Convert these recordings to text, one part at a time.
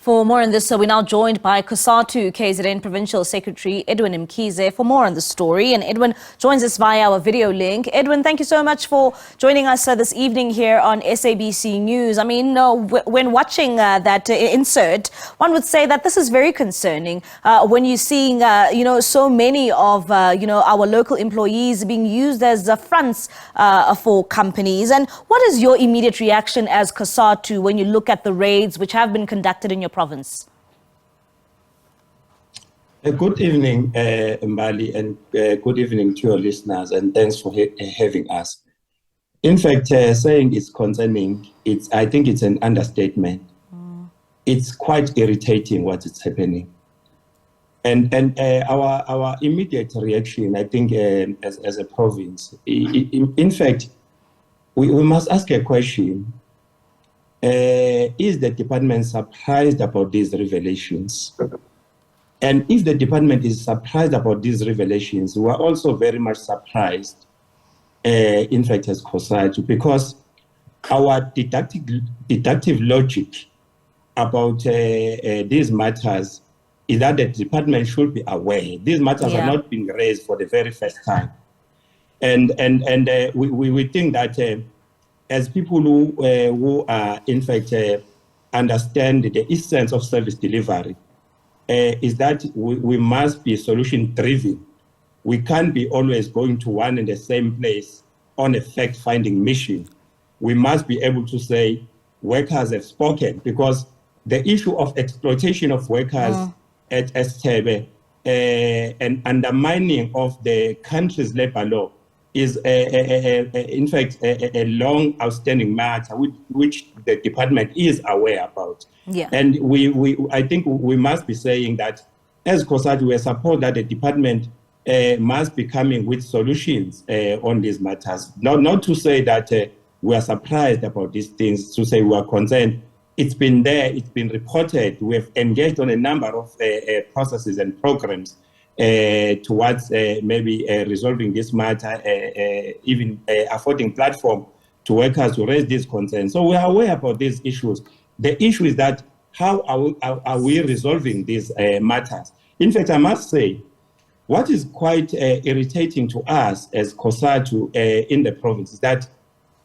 For more on this, we're now joined by COSATU KZN Provincial Secretary Edwin Mkhize for more on the story. And Edwin joins us via our video link. Edwin, thank you so much for joining us this evening here on SABC News. I mean, when watching that insert, one would say that this is very concerning when you're seeing, so many of, our local employees being used as fronts for companies. And what is your immediate reaction as COSATU when you look at the raids which have been conducted in your province? Good evening, Mbali, and good evening to your listeners, and thanks for having us. In fact, saying it's concerning, I think it's an understatement. It's quite irritating what is happening. And our immediate reaction, I think, as a province, in fact, we must ask a question. Is the department surprised about these revelations? And if the department is surprised about these revelations, we are also very much surprised, in fact, as COSATU, because our deductive logic about these matters is that the department should be aware. These matters are not being raised for the very first time. And we think that as people who are, in fact, understand the essence of service delivery, is that we must be solution-driven. We can't be always going to one and the same place on a fact-finding mission. We must be able to say, workers have spoken, because the issue of exploitation of workers at SABC and undermining of the country's labor law is, in fact, a long outstanding matter which the department is aware about. Yeah. And I think we must be saying that as COSATU, we support that the department must be coming with solutions on these matters. Not to say that we are surprised about these things, to say we are concerned. It's been there, it's been reported. We have engaged on a number of processes and programs towards maybe resolving this matter, even affording platform to workers to raise these concerns. So we are aware about these issues. The issue is that how are we resolving these matters? In fact, I must say, what is quite irritating to us as COSATU in the province is that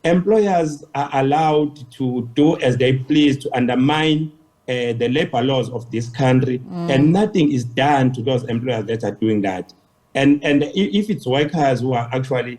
employers are allowed to do as they please to undermine the labor laws of this country, and nothing is done to those employers that are doing that. And if it's workers who are actually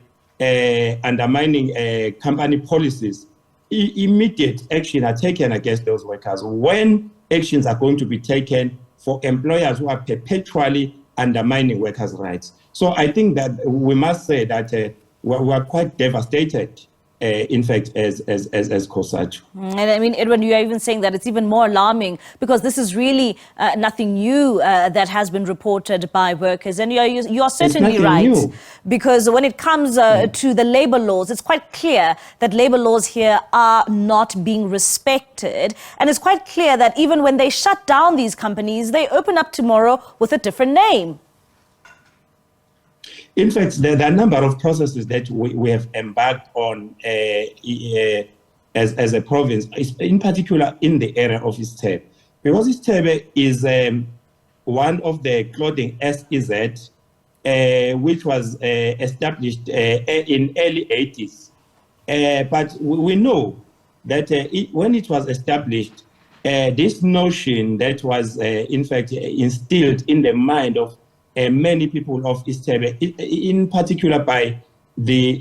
undermining company policies, immediate action are taken against those workers. When actions are going to be taken for employers who are perpetually undermining workers' rights? So I think that we must say that we are quite devastated, in fact, as COSATU. And I mean, Edwin, you are even saying that it's even more alarming because this is really nothing new that has been reported by workers. And you are certainly right. New. Because when it comes to the labor laws, it's quite clear that labor laws here are not being respected. And it's quite clear that even when they shut down these companies, they open up tomorrow with a different name. In fact, there are a number of processes that we have embarked on as a province, in particular in the area of SABC. Because SABC is one of the clothing SEZ, which was established in early 80s. But we know that when it was established, this notion that was, in fact, instilled in the mind of many people of SABC, in particular by the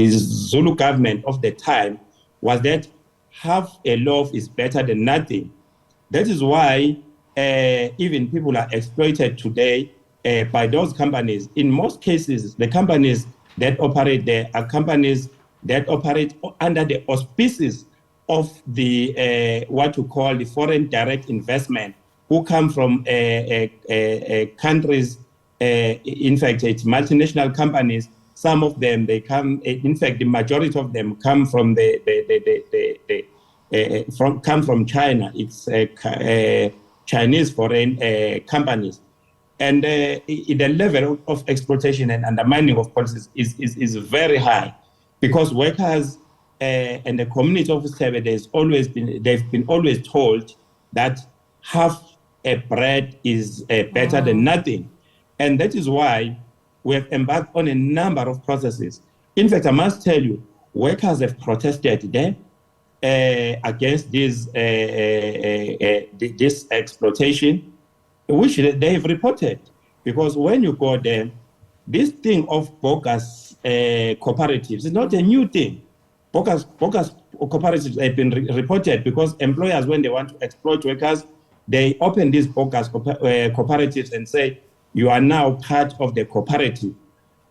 Zulu government of the time, was that half a loaf is better than nothing. That is why even people are exploited today by those companies. In most cases, the companies that operate there are companies that operate under the auspices of the what we call the foreign direct investment, who come from countries, in fact, it's multinational companies. Some of them, they come, in fact, the majority of them come from come from China. It's Chinese foreign companies. And the level of exploitation and undermining of policies is very high, because workers and the community of Sebe, they've been always told that half a bread is better than nothing. And that is why we have embarked on a number of processes. In fact, I must tell you, workers have protested there against this exploitation, which they have reported. Because when you go there, this thing of bogus cooperatives is not a new thing. Bogus cooperatives have been reported because employers, when they want to exploit workers, they open these bogus cooperatives and say, you are now part of the cooperative.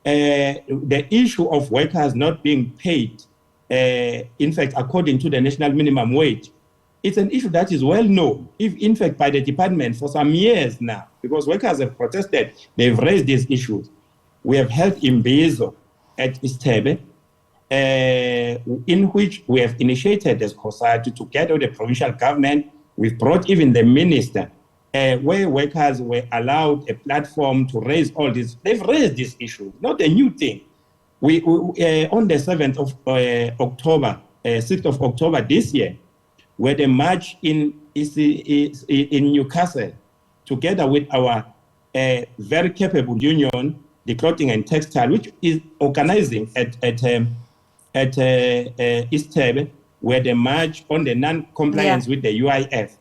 The issue of workers not being paid, in fact, according to the national minimum wage, it's an issue that is well known, in fact, by the department for some years now, because workers have protested, they've raised these issues. We have held Imbizo at Istebe, in which we have initiated as COSATU together with the provincial government. We've brought even the minister, where workers were allowed a platform to raise all this. They've raised this issue, not a new thing. We on the 7th of October, 6th of October this year, we had a march in Newcastle, together with our very capable union, the Clothing and Textile, which is organizing at Istebe, where the march on the non-compliance with the UIF.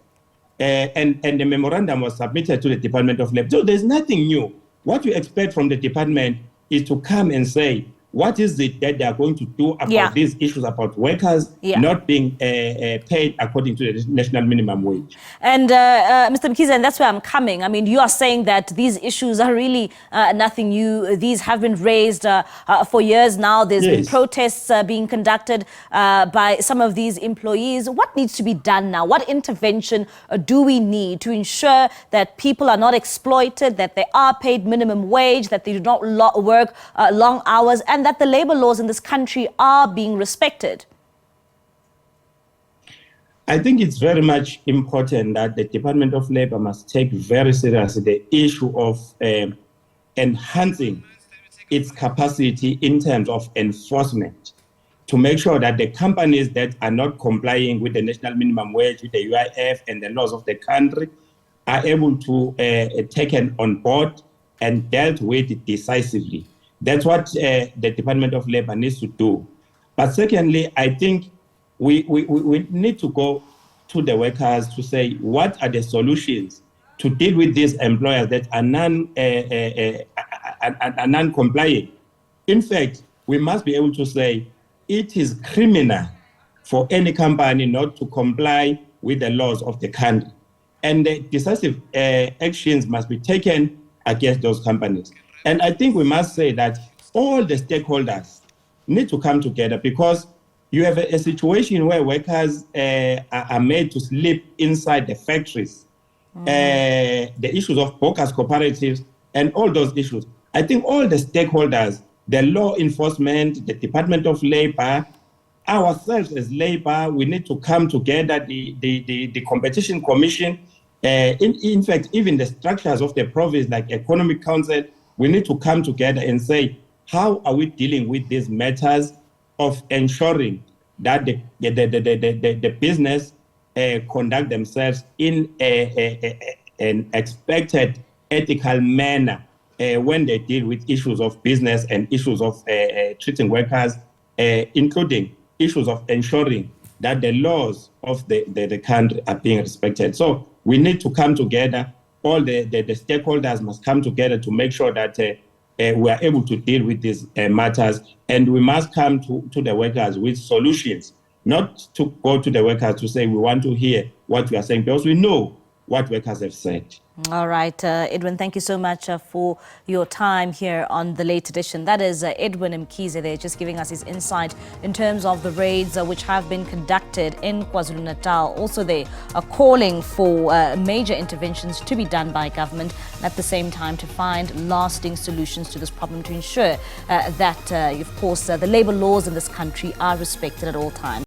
And the memorandum was submitted to the Department of Labor. So there's nothing new. What you expect from the department is to come and say, what is it that they are going to do about these issues about workers not being paid according to the national minimum wage? And Mr. Mkhize, and that's where I'm coming. I mean, you are saying that these issues are really nothing new. These have been raised for years now. There's been protests being conducted by some of these employees. What needs to be done now? What intervention do we need to ensure that people are not exploited, that they are paid minimum wage, that they do not work long hours, and that the labor laws in this country are being respected? I think it's very much important that the Department of Labor must take very seriously the issue of enhancing its capacity in terms of enforcement, to make sure that the companies that are not complying with the national minimum wage, with the UIF and the laws of the country, are able to taken on board and dealt with decisively. That's what the Department of Labor needs to do. But secondly, I think we need to go to the workers to say, what are the solutions to deal with these employers that are non-compliant? In fact, we must be able to say it is criminal for any company not to comply with the laws of the country. And the decisive actions must be taken against those companies. And I think we must say that all the stakeholders need to come together, because you have a situation where workers are made to sleep inside the factories, the issues of bogus cooperatives and all those issues. I think all the stakeholders, the law enforcement, the Department of Labor, ourselves as labor, we need to come together, the Competition Commission, in fact, even the structures of the province like Economic Council, we need to come together and say, how are we dealing with these matters of ensuring that the business conduct themselves in an expected ethical manner when they deal with issues of business and issues of treating workers, including issues of ensuring that the laws of the country are being respected. So we need to come together. All the stakeholders must come together to make sure that we are able to deal with these matters, and we must come to the workers with solutions, not to go to the workers to say we want to hear what we are saying, because we know what workers have said. All right, Edwin, thank you so much for your time here on The Late Edition. That is Edwin Mkhize there, just giving us his insight in terms of the raids which have been conducted in KwaZulu-Natal. Also, they are calling for major interventions to be done by government, and at the same time to find lasting solutions to this problem to ensure that, of course, the labor laws in this country are respected at all times.